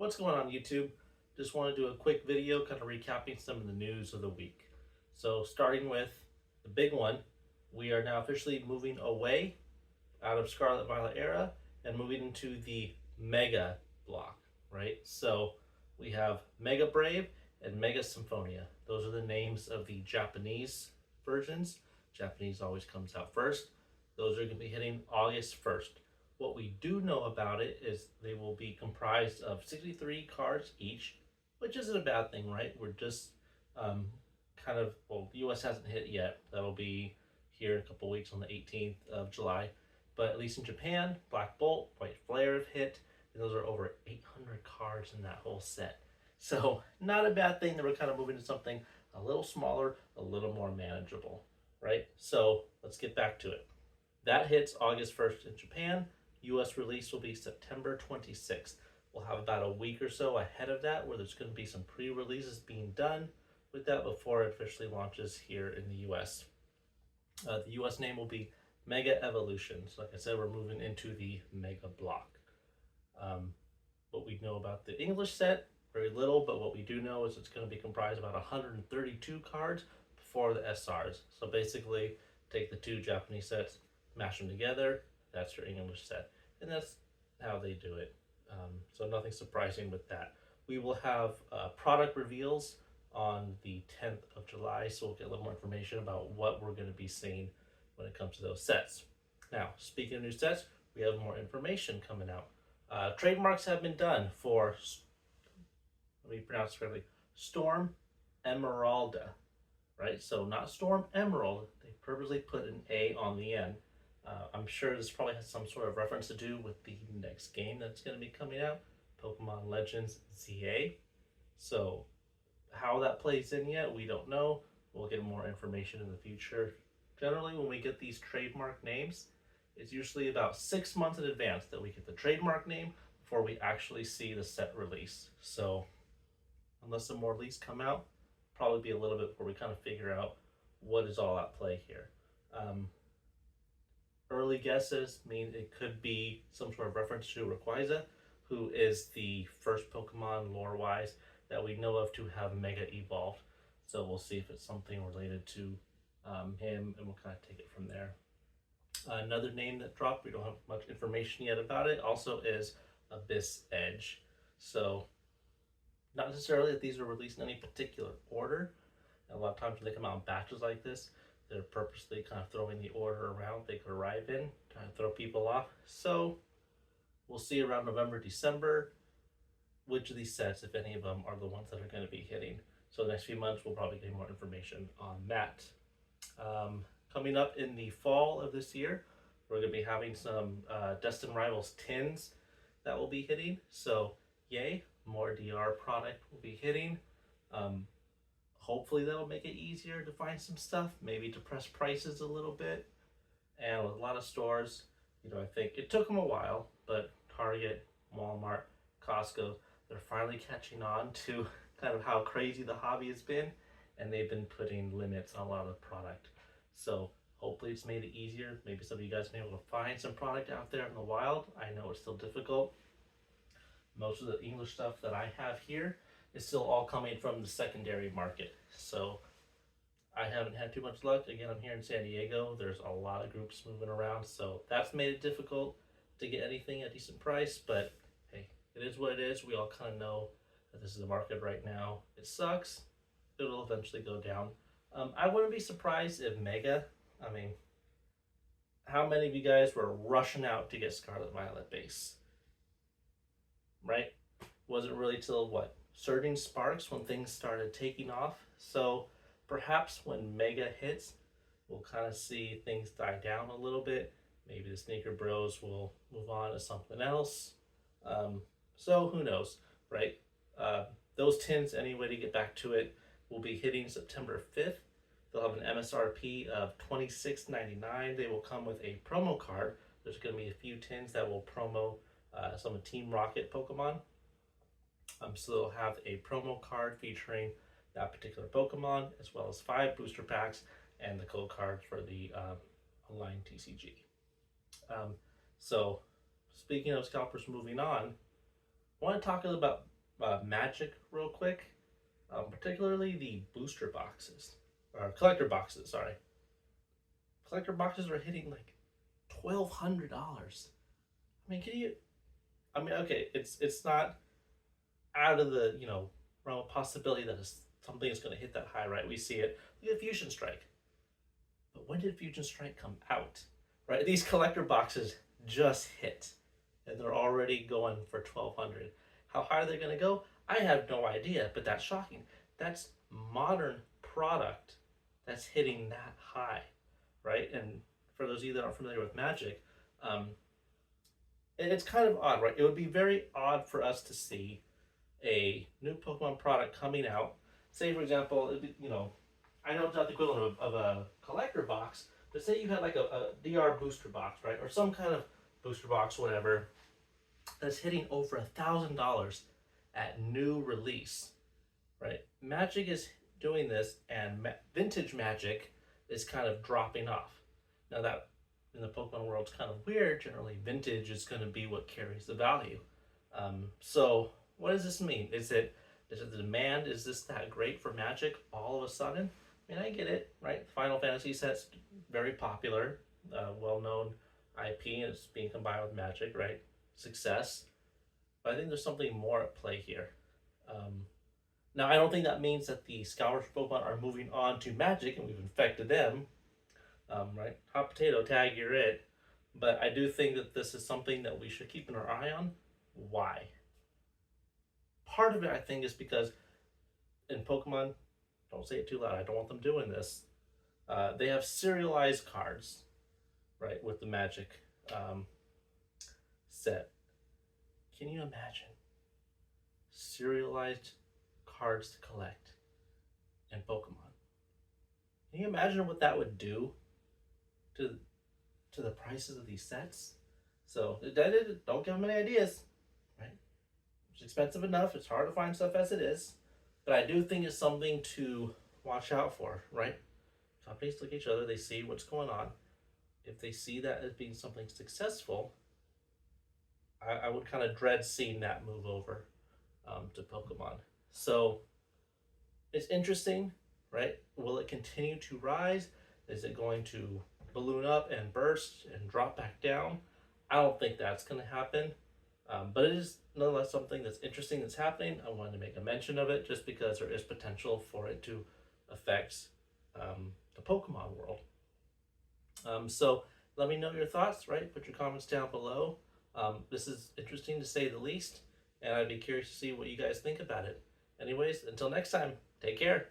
What's going on YouTube? Just want to do a quick video kind of recapping some of the news of the week. So starting with the big one, we are now officially moving away out of Scarlet Violet era and moving into the Mega block, right? So we have Mega Brave and Mega Symphonia. Those are the names of the Japanese versions. Japanese always comes out first. Those are going to be hitting August 1st. What we do know about it is they will be comprised of 63 cards each, which isn't a bad thing, right? We're just well, the US hasn't hit yet. That'll be here in a couple weeks on the 18th of July. But at least in Japan, Black Bolt, White Flare have hit, and those are over 800 cards in that whole set. So not a bad thing that we're kind of moving to something a little smaller, a little more manageable, right? So let's get back to it. That hits August 1st in Japan. US release will be September 26th. We'll have about a week or so ahead of that where there's going to be some pre-releases being done with that before it officially launches here in the US. The US name will be Mega Evolution. So like I said, we're moving into the Mega block. What we know about the English set, very little, but what we do know is it's going to be comprised of about 132 cards before the SRs. So basically, take the two Japanese sets, mash them together, that's your English set. And that's how they do it. So nothing surprising with that. We will have product reveals on the 10th of July, so we'll get a little more information about what we're going to be seeing when it comes to those sets. Now, speaking of new sets, we have more information coming out. Trademarks have been done for, let me pronounce it correctly, Storm Emeralda, right? So not Storm Emerald, they purposely put an A on the end. I'm sure this probably has some sort of reference to do with the next game that's going to be coming out, Pokemon Legends ZA. So how that plays in yet, we don't know. We'll get more information in the future. Generally, when we get these trademark names, it's usually about 6 months in advance that we get the trademark name before we actually see the set release. So unless some more leaks come out, probably be a little bit before we kind of figure out what is all at play here. Early guesses mean it could be some sort of reference to Rayquaza, who is the first Pokemon lore-wise that we know of to have Mega evolved. So we'll see if it's something related to him, and we'll kind of take it from there. Another name that dropped, we don't have much information yet about it, also is Abyss Edge. So not necessarily that these are released in any particular order. And a lot of times when they come out in batches like this, they're purposely kind of throwing the order around they could arrive in, trying to throw people off. So we'll see around November, December, which of these sets, if any of them, are the ones that are going to be hitting. So the next few months, we'll probably get more information on that. Coming up in the fall of this year, we're going to be having some Destined Rivals tins that will be hitting. So yay, more DR product will be hitting. Hopefully that'll make it easier to find some stuff, maybe depress prices a little bit. And with a lot of stores, I think it took them a while, but Target, Walmart, Costco, they're finally catching on to kind of how crazy the hobby has been, and they've been putting limits on a lot of the product. So hopefully it's made it easier. Maybe some of you guys have been able to find some product out there in the wild. I know it's still difficult. Most of the English stuff that I have here is still all coming from the secondary market. So I haven't had too much luck. Again, I'm here in San Diego. There's a lot of groups moving around, so that's made it difficult to get anything at a decent price, but hey, it is what it is. We all kind of know that this is the market right now. It sucks. It'll eventually go down. I wouldn't be surprised if Mega, how many of you guys were rushing out to get Scarlet Violet base? Right? Wasn't really till what? Surging Sparks when things started taking off. So perhaps when Mega hits, we'll kind of see things die down a little bit. Maybe the sneaker bros will move on to something else. So who knows, right? Those tins, anyway, to get back to it, will be hitting September 5th. They'll have an MSRP of $26.99. They will come with a promo card. There's going to be a few tins that will promo some of Team Rocket Pokemon. So they'll have a promo card featuring that particular Pokemon, as well as 5 booster packs and the code cards for the online TCG. So speaking of scalpers moving on, I want to talk about Magic real quick, particularly the booster boxes, or collector boxes, sorry. Collector boxes are hitting like $1,200. I mean, can you? I mean, okay, it's not out of the realm of possibility that something is going to hit that high, right? We see it. Look at Fusion Strike. But when did Fusion Strike come out? Right? These collector boxes just hit, and they're already going for 1,200. How high are they going to go? I have no idea, but that's shocking. That's modern product that's hitting that high, right? And for those of you that aren't familiar with Magic, it's kind of odd, right? It would be very odd for us to see a new Pokemon product coming out. Say, for example, I know it's not the equivalent of a collector box, but say you had like a DR booster box, right? Or some kind of booster box, whatever, that's hitting over $1,000 at new release, right? Magic is doing this, and vintage Magic is kind of dropping off. Now that in the Pokemon world is kind of weird. Generally, vintage is going to be what carries the value. So what does this mean? Is it the demand? Is this that great for Magic all of a sudden? I mean, I get it, right? Final Fantasy set's very popular, well-known IP, and it's being combined with Magic, right? Success. But I think there's something more at play here. Now, I don't think that means that the Scholars Pokemon are moving on to Magic and we've infected them, right? Hot potato, tag, you're it. But I do think that this is something that we should keep our eye on. Why? Part of it, I think, is because in Pokemon, don't say it too loud, I don't want them doing this. They have serialized cards, right, with the Magic set. Can you imagine serialized cards to collect in Pokemon? Can you imagine what that would do to the prices of these sets? So don't give them any ideas, right? It's expensive enough. It's hard to find stuff as it is, but I do think it's something to watch out for, right? Companies look at each other, they see what's going on. If they see that as being something successful, I would kind of dread seeing that move over to Pokemon. So it's interesting, right? Will it continue to rise? Is it going to balloon up and burst and drop back down? I don't think that's going to happen. But it is nonetheless something that's interesting that's happening. I wanted to make a mention of it just because there is potential for it to affect the Pokemon world. So let me know your thoughts, right? Put your comments down below. This is interesting to say the least, and I'd be curious to see what you guys think about it. Anyways, until next time, take care.